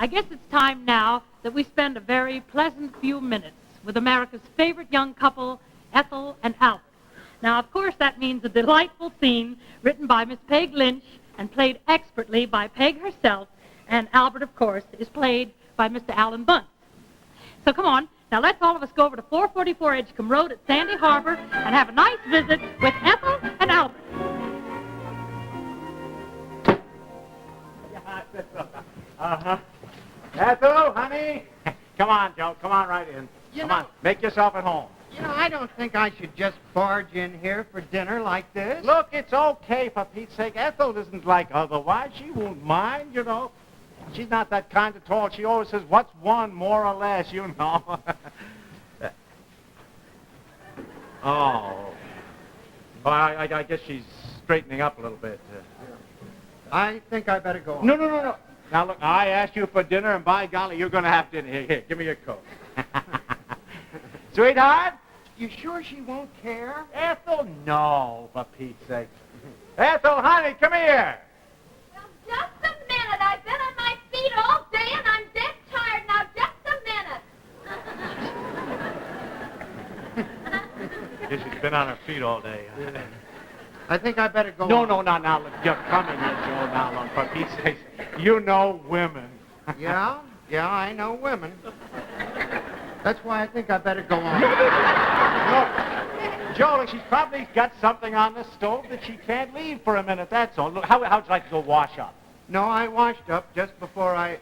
I guess it's time now that we spend a very pleasant few minutes with America's favorite young couple, Ethel and Albert. Now, of course, that means a delightful scene written by Miss Peg Lynch and played expertly by Peg herself, and Albert, of course, is played by Mr. Alan Bunce. So come on, now let's all of us go over to 444 Edgecombe Road at Sandy Harbor and have a nice visit with Ethel and Albert. Uh-huh. Ethel, honey. Come on, Joe. Come on right in. Come on. Make yourself at home. You know, I don't think I should just barge in here for dinner like this. Look, it's okay, for Pete's sake. Ethel isn't like otherwise. She won't mind, you know. She's not that kind at all. She always says, what's one, more or less, you know. Oh. Well, I guess she's straightening up a little bit. I think I better go on. No. Now, look, I asked you for dinner, and by golly, you're going to have dinner. Here, give me your coat. Sweetheart? You sure she won't care? Ethel? No, for Pete's sake. Ethel, honey, come here. Well, just a minute. I've been on my feet all day, and I'm dead tired now. Just a minute. Guess she's been on her feet all day. I think I better go No, on. now, look, you're coming here, Joe, now, look, for Pete's sake. You know women. Yeah, I know women. That's why I think I better go on. Look, Joe, look, she's probably got something on the stove that she can't leave for a minute, that's all. Look, how'd you like to go wash up? No, I washed up just before I...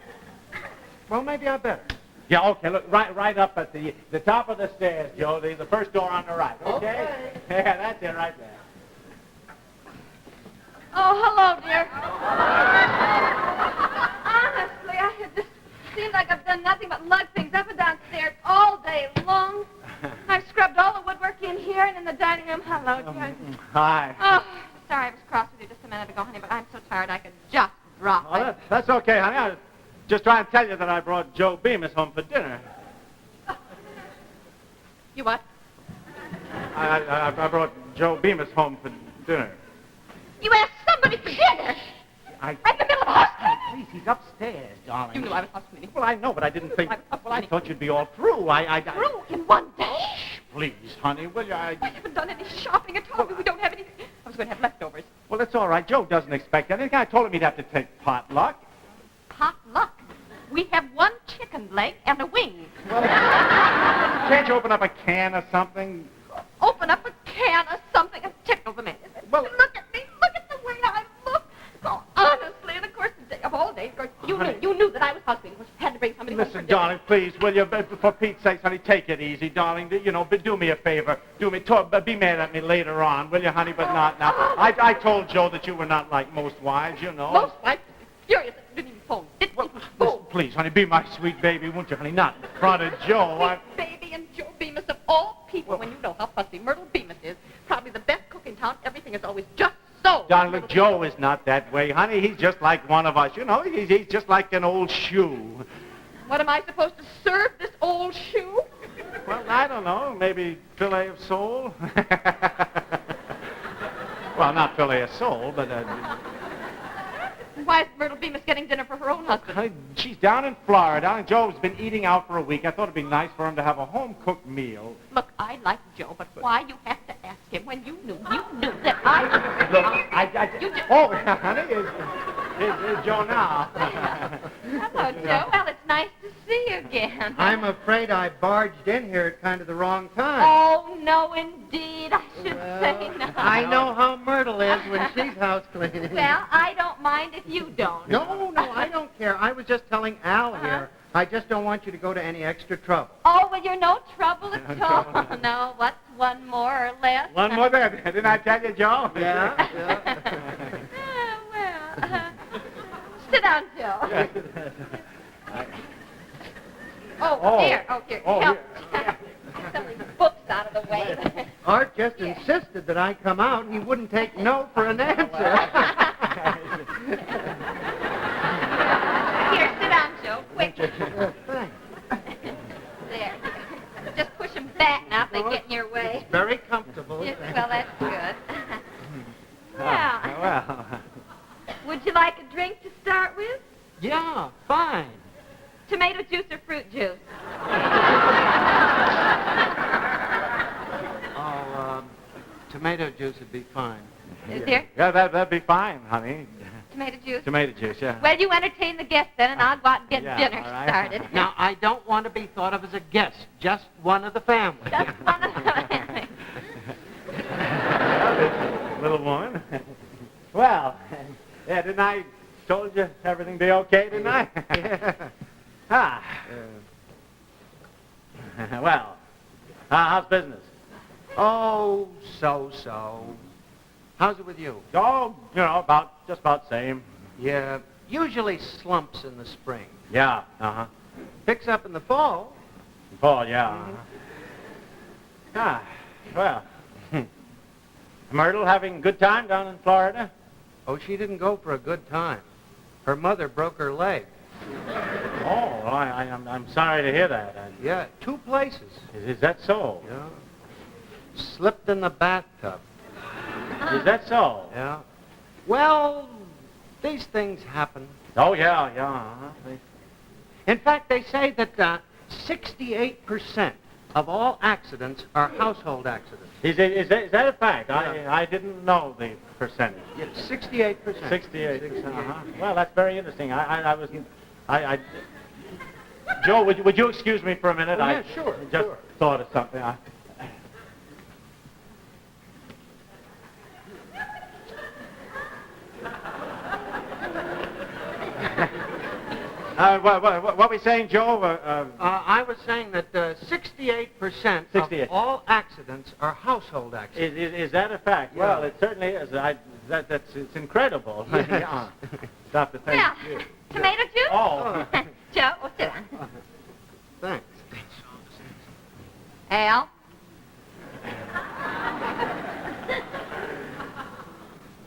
Well, maybe I better. Yeah, okay, look, right up at the top of the stairs, Joe, the first door on the right, okay? Yeah, that's it right there. Oh, hello, dear. Honestly, it just seems like I've done nothing but lug things up and downstairs all day long. I've scrubbed all the woodwork in here and in the dining room. Hello, dear. Hi. Oh, sorry I was cross with you just a minute ago, honey, but I'm so tired I could just drop. Oh, that's okay, honey. I was just trying to tell you that I brought Joe Bemis home for dinner. You what? I brought Joe Bemis home for dinner. You asked somebody for dinner? Right in the middle of house cleaning? Please, he's upstairs, darling. You knew I was house cleaning. Well, I know, but I didn't think... I was Well, I thought you'd be all through. Through in one day? Please, honey, will you? I haven't done any shopping at all. We don't have any... I was going to have leftovers. Well, it's all right. Joe doesn't expect anything. I told him he'd have to take potluck. Potluck? We have one chicken leg and a wing. Well, can't you open up a can or something? Open up a can or something and tickle the man. Well, look at me. Look at the way I look. Oh, honestly, and of course, of all days, of course, you knew that I was house cleaning. Had to bring somebody home for Listen, dinner. darling, please, will you? For Pete's sake, honey, take it easy, darling. You know, but do me a favor. Be mad at me later on, will you, honey? But not now. I told Joe that you were not like most wives, you know. Most wives, furious. Didn't even phone. Listen, please, honey, be my sweet baby, won't you, honey? Not in front of Joe. Baby and Joe Bemis, of all people, when you know how fussy Myrtle Bemis is, probably the best cook in town, everything is always just so. Darling, look, Joe is not that way, honey. He's just like one of us. You know, he's just like an old shoe. What am I supposed to serve this old shoe? Well, I don't know. Maybe fillet of sole? Well, not fillet of sole, but... Why is Myrtle Bemis getting dinner for her own husband? She's down in Florida, and Joe's been eating out for a week. I thought it'd be nice for him to have a home-cooked meal. Look, I like Joe, but why you have to ask him when you knew that I... Look, You just... Oh, honey, is Joe now? Hello, Joe. Well, it's nice to see you again. I'm afraid I barged in here at kind of the wrong time. Oh, no, indeed. I should say no. I know how Myrtle is when she's house cleaning. Well, I don't mind if you don't. No, I don't care. I was just telling Al here. I just don't want you to go to any extra trouble. Oh, well, you're no trouble at all. No, what's one more or less? One more there. Didn't I tell you, Joe? Yeah. Sit down, Joe. Here. Help. Some of these books out of the way. Art just insisted that I come out. He wouldn't take no for an answer. Here, sit down, Joe. Quick. Thanks. There. Just push them back now if they get in your way. It's very comfortable. Yes, well, that's good. Well. Would you like a drink to start with? Yeah, fine. tomato juice or fruit juice? Tomato juice would be fine. Dear? Yeah, that'd be fine, honey. Tomato juice? Tomato juice, yeah. Well, you entertain the guests then, and I'll go out and get Yeah, dinner all right. started. Now, I don't want to be thought of as a guest, just one of the family. Just one of the Little woman. Well, yeah, didn't I told you everything be okay, didn't I? Ah. Well, how's business? Oh, so. How's it with you? Oh, just about same. Yeah, usually slumps in the spring. Yeah, uh-huh. Picks up in the fall. Paul, yeah. Uh-huh. Well. Myrtle having a good time down in Florida? Oh, she didn't go for a good time. Her mother broke her leg. Oh, well, I'm sorry to hear that. Yeah, 2 places. Is that so? Yeah. Slipped in the bathtub. Is that so? Yeah. Well, these things happen. Oh, yeah. Uh-huh. In fact, they say that 68% of all accidents are household accidents. Is that a fact? Yeah. I didn't know the percentage. Yeah, 68%. 68. Uh-huh. Well, that's very interesting. Joe, would you excuse me for a minute? Oh, yeah, sure. Just thought of something. What were we saying, Joe? I was saying that 68% of all accidents are household accidents. Is that a fact? Yeah. Well, it certainly is. It's incredible. Yes. Yeah. Stop to think. Well, tomato juice? Oh. Joe, sit down. Thanks. Al?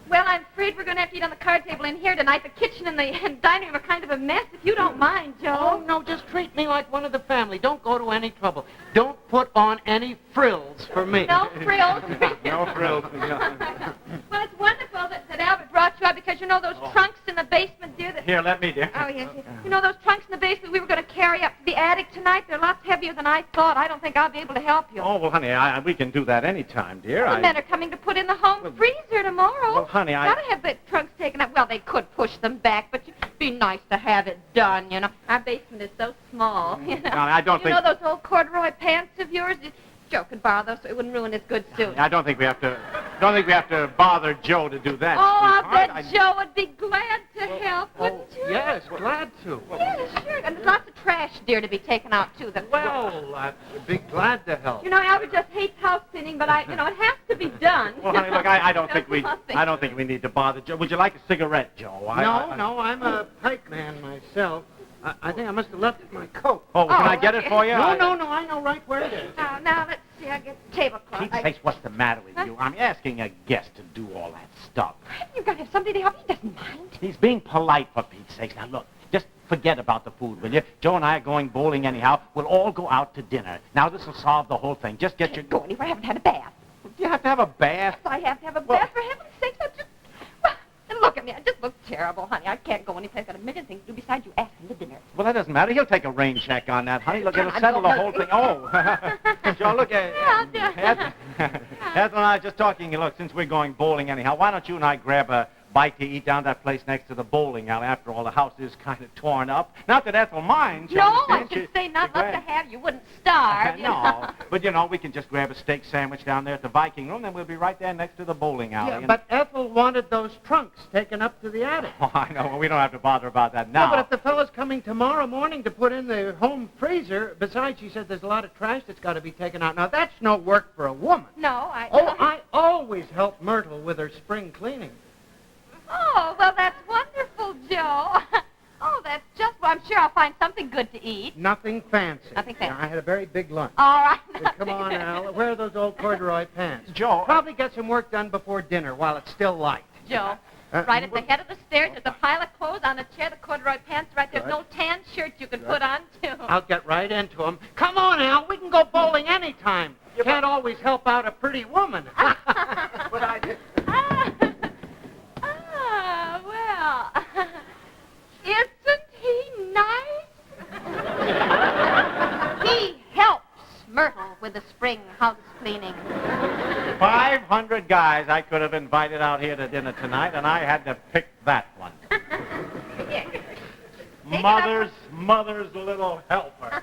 Well, I'm afraid we're going to have to eat on the card table in here tonight. The kitchen and the dining room are kind of a mess, if you don't mind, Joe. Oh, no, just treat me like one of the family. Don't go to any trouble. Don't put on any frills for me. No frills. No frills. Well, it's wonderful that Albert brought you up because you know those trunks in the basement, dear? Here, let me, dear. Oh, yes. You know those trunks in the basement we were going to carry up to the attic tonight? They're lots heavier than I thought. I don't think I'll be able to help you. Oh, well, honey, we can do that any time, dear. The men are coming to put in the home freezer tomorrow. Well, honey, Gotta have the trunks taken up. Well, they could push them back, but it'd be nice to have it done, you know. Our basement is so small, you know. No, I don't think... You know those old corduroy pants of yours? Joe could borrow those so it wouldn't ruin his good suit. I don't think we have to bother Joe to do that. Oh, I sweetheart. bet Joe would be glad to help, wouldn't you? Yes, glad to. Yeah, sure. And there's lots of trash, dear, to be taken out, too. Well, I'd be glad to help. You know, Albert just hates house cleaning, but it has to be done. Well, honey, look, I don't think we need to bother Joe. Would you like a cigarette, Joe? No, I'm a pipe man myself. I think I must have left my coat. Oh, can I get okay. it for you? No, I know right where it is. Now, let's see. I'll get the tablecloth. Pete's sakes, what's the matter with you? I'm asking a guest to do all that stuff. You've got to have somebody to help. He doesn't mind. He's being polite, for Pete's sakes. Now, look, just forget about the food, will you? Joe and I are going bowling anyhow. We'll all go out to dinner. Now, this will solve the whole thing. Just get your... Go anywhere. I haven't had a bath. You have to have a bath. I have to have a bath, for heaven's sakes. And look at me. I just look terrible, honey. I can't go anyplace. I've got a million things to do besides you asking to dinner. Well, that doesn't matter. He'll take a rain check on that, honey. Look, it'll God, settle the no, whole no. thing. Oh. Joe, look at... Ethel and I are just talking. Look, since we're going bowling anyhow, why don't you and I grab a bite to eat down that place next to the bowling alley? After all, the house is kind of torn up. Not that Ethel minds. No, I should say not love to have. You wouldn't starve. You No, know. but, we can just grab a steak sandwich down there at the Viking room, then we'll be right there next to the bowling alley. Yeah, but Ethel wanted those trunks taken up to the attic. Oh, I know. Well, we don't have to bother about that now. No, but if the fellow's coming tomorrow morning to put in the home freezer, besides, she said there's a lot of trash that's got to be taken out. Now, that's no work for a woman. No, I always help Myrtle with her spring cleaning. Oh, well, that's wonderful, Joe. Oh, that's just... Well, I'm sure I'll find something good to eat. Nothing fancy. Nothing fancy. Yeah, I had a very big lunch. All right. Come on, Al. Where are those old corduroy pants? Joe. Probably get some work done before dinner while it's still light. Joe, right at the head of the stairs, there's a pile of clothes on the chair, the corduroy pants right there. There's no tan shirt you can put on, too. I'll get right into them. Come on, Al. We can go bowling anytime. Can't always help out a pretty woman. But I did. Well, isn't he nice? with the spring house cleaning. 500 guys I could have invited out here to dinner tonight, and I had to pick that one. Here. Mother's little helper.